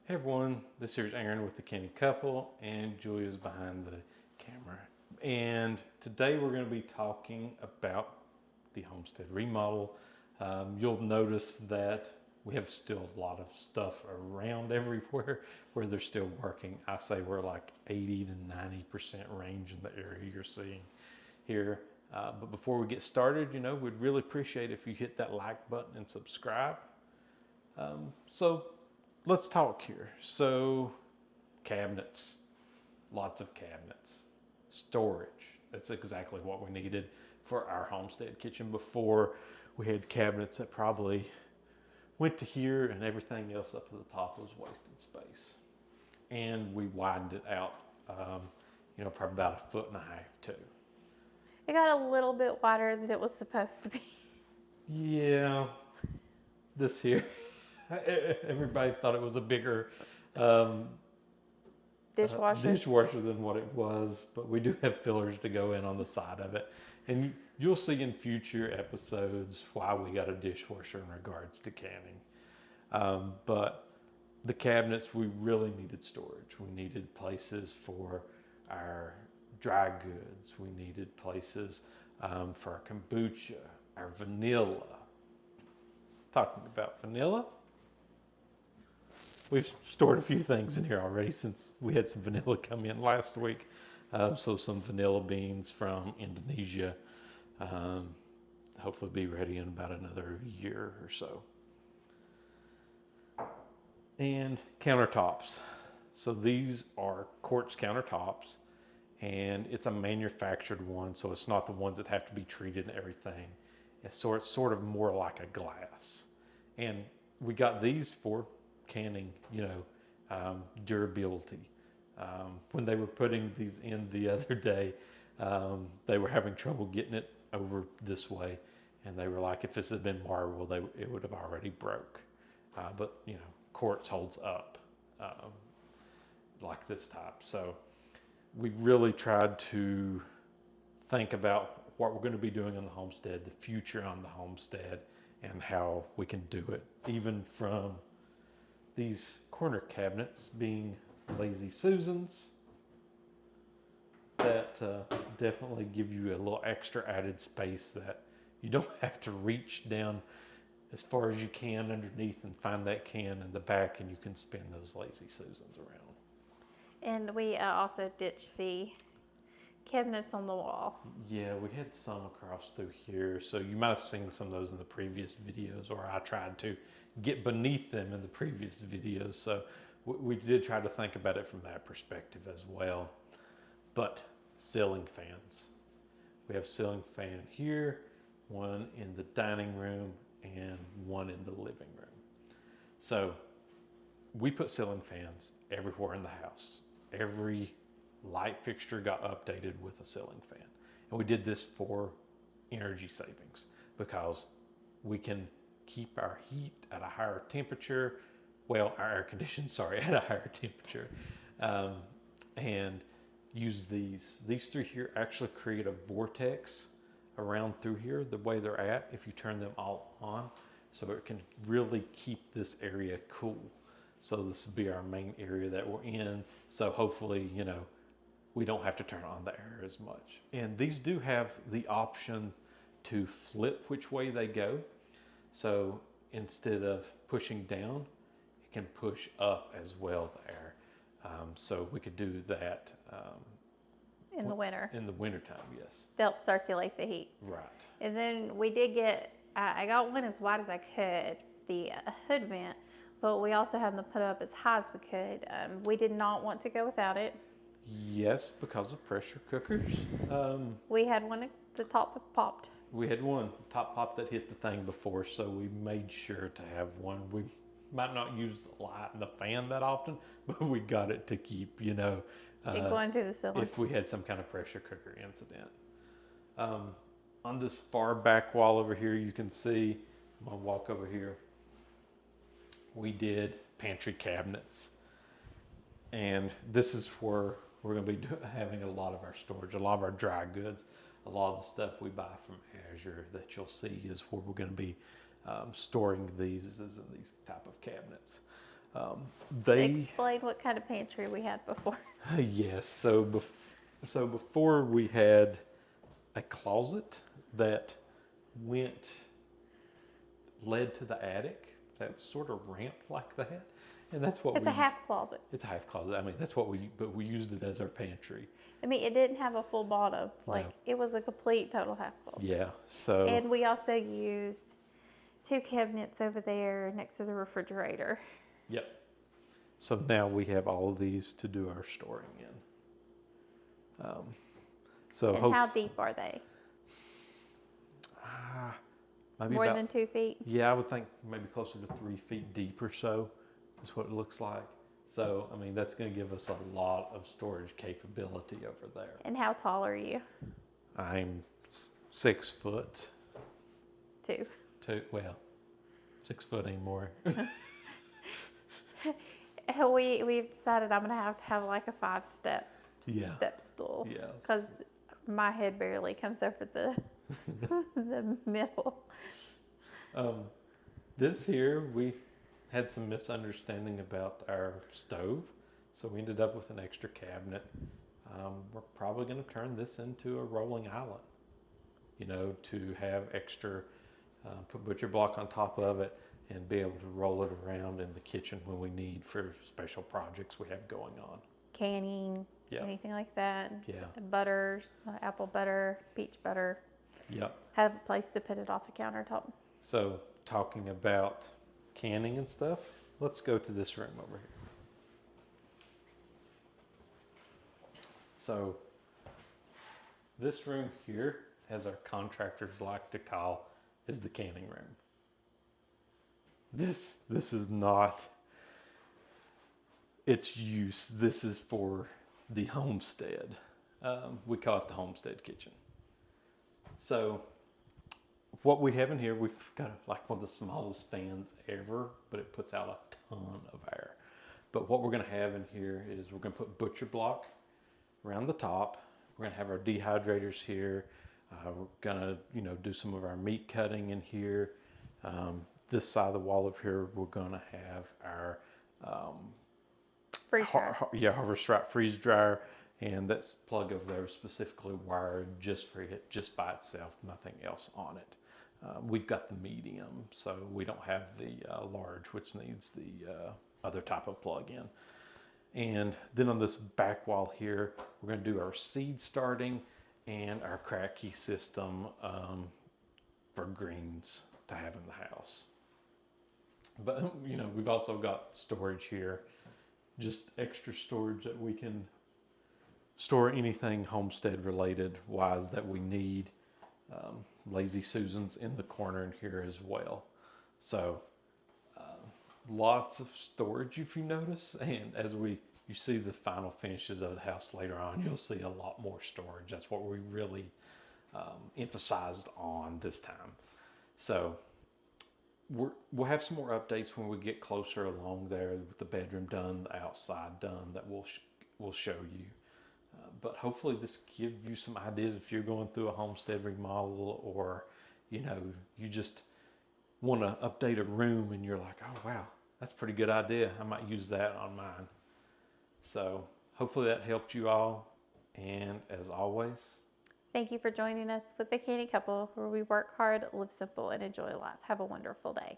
Hey everyone, this here's Aaron with the Canny Couple, and Julia's behind the camera. And today we're going to be talking about the homestead remodel. You'll notice that we have still a lot of stuff around everywhere where they're still working. I say we're like 80 to 90% range in the area you're seeing here. But before we get started, we'd really appreciate if you hit that like button and subscribe. So let's talk here. So cabinets, lots of cabinets, storage. That's exactly what we needed for our homestead kitchen. Before, we had cabinets that probably went to here and everything else up to the top was wasted space. And we widened it out, probably about 1.5 feet too. It got a little bit wider than it was supposed to be. Yeah, this here. Everybody thought it was a bigger dishwasher than what it was, but we do have fillers to go in on the side of it. And you'll see in future episodes why we got a dishwasher in regards to canning. But the cabinets, we really needed storage. We needed places for our dry goods. We needed places for our kombucha, our vanilla. Talking about vanilla, we've stored a few things in here already since we had some vanilla come in last week. So some vanilla beans from Indonesia. Hopefully be ready in about another year or so. And countertops. So these are quartz countertops, and it's a manufactured one, so it's not the ones that have to be treated and everything. And so it's sort of more like a glass. And we got these for canning, durability. When they were putting these in the other day, they were having trouble getting it over this way. And they were like, if this had been marble, it would have already broke. But quartz holds up like this type. So we really tried to think about what we're going to be doing on the homestead, the future on the homestead, and how we can do it, even from these corner cabinets being Lazy Susans that definitely give you a little extra added space that you don't have to reach down as far as you can underneath and find that can in the back, and you can spin those Lazy Susans around. And we also ditched the cabinets on the wall. Yeah, we had some across through here, so you might have seen some of those in the previous videos, or I tried to get beneath them in the previous videos. So we did try to think about it from that perspective as well. But ceiling fans. We have ceiling fan here, one in the dining room and one in the living room. So we put ceiling fans everywhere in the house. Every light fixture got updated with a ceiling fan. And we did this for energy savings because we can keep our heat at a higher temperature. Well, our air conditioning, at a higher temperature. And use these. These three here actually create a vortex around through here the way they're at if you turn them all on. So it can really keep this area cool. So this will be our main area that we're in. So hopefully, we don't have to turn on the air as much. And these do have the option to flip which way they go. So instead of pushing down, it can push up as well, the air. So we could do that. In the winter. In the wintertime, yes. To help circulate the heat. Right. And then we did get, I got one as wide as I could, the hood vent, but we also had them put up as high as we could. We did not want to go without it. Yes, because of pressure cookers. We had one at the top popped. We had one top pop that hit the thing before, so we made sure to have one. We might not use the light and the fan that often, but we got it to keep, It going through the ceiling. If we had some kind of pressure cooker incident. On this far back wall over here, you can see, I'm gonna walk over here. We did pantry cabinets. And this is where we're gonna be having a lot of our storage, a lot of our dry goods, a lot of the stuff we buy from Azure that you'll see is where we're gonna be storing these in these type of cabinets. They Explain what kind of pantry we had before. yes. So before we had a closet that led to the attic. That sort of ramped like that, and that's what It's a half closet. It's a half closet. I mean, but we used it as our pantry. I mean, it didn't have a full bottom. Like, No. it was a complete total half closet. Yeah. So. And we also used 2 cabinets over there next to the refrigerator. Yep. So now we have all of these to do our storing in. And how deep are they? Maybe more than 2 feet? Yeah, I would think maybe closer to 3 feet deep or so is what it looks like. So, I mean, that's going to give us a lot of storage capability over there. And how tall are you? I'm 6 foot. 2. Well, 6 foot anymore. We've decided I'm going to have like a 5-step step stool. Yes. Because my head barely comes over the the middle. This here, we had some misunderstanding about our stove, so we ended up with an extra cabinet. We're probably going to turn this into a rolling island, you know, to have extra, put butcher block on top of it and be able to roll it around in the kitchen when we need for special projects we have going on. Canning, anything like that. Yeah. Butters, apple butter, peach butter. Yep. Have a place to put it off the countertop. So talking about canning and stuff, let's go to this room over here. So this room here, as our contractors like to call, is the canning room. This is not its use. This is for the homestead. We call it the homestead kitchen. So what we have in here, we've got like one of the smallest fans ever, but it puts out a ton of air. But what we're going to have in here is we're going to put butcher block around the top. We're going to have our dehydrators here. We're going to, you know, do some of our meat cutting in here. This side of the wall of here, we're going to have our freeze dryer. Harvest Stripe freeze dryer, and that's plug over there specifically wired just for it, just by itself, nothing else on it. We've got the medium, so we don't have the large, which needs the other type of plug-in. And then on this back wall here, we're going to do our seed starting and our crack key system for greens to have in the house. But, you know, we've also got storage here, just extra storage that we can store anything homestead related wise that we need. Lazy Susan's in the corner in here as well. So lots of storage if you notice, and as you see the final finishes of the house later on, you'll see a lot more storage. That's what we really emphasized on this time. So we'll have some more updates when we get closer along there with the bedroom done, the outside done, that we'll show you. But hopefully this gives you some ideas if you're going through a homestead remodel, or, you know, you just want to update a room and you're like, oh wow, that's a pretty good idea. I might use that on mine. So hopefully that helped you all. And as always, thank you for joining us with the Canny Couple, where we work hard, live simple, and enjoy life. Have a wonderful day.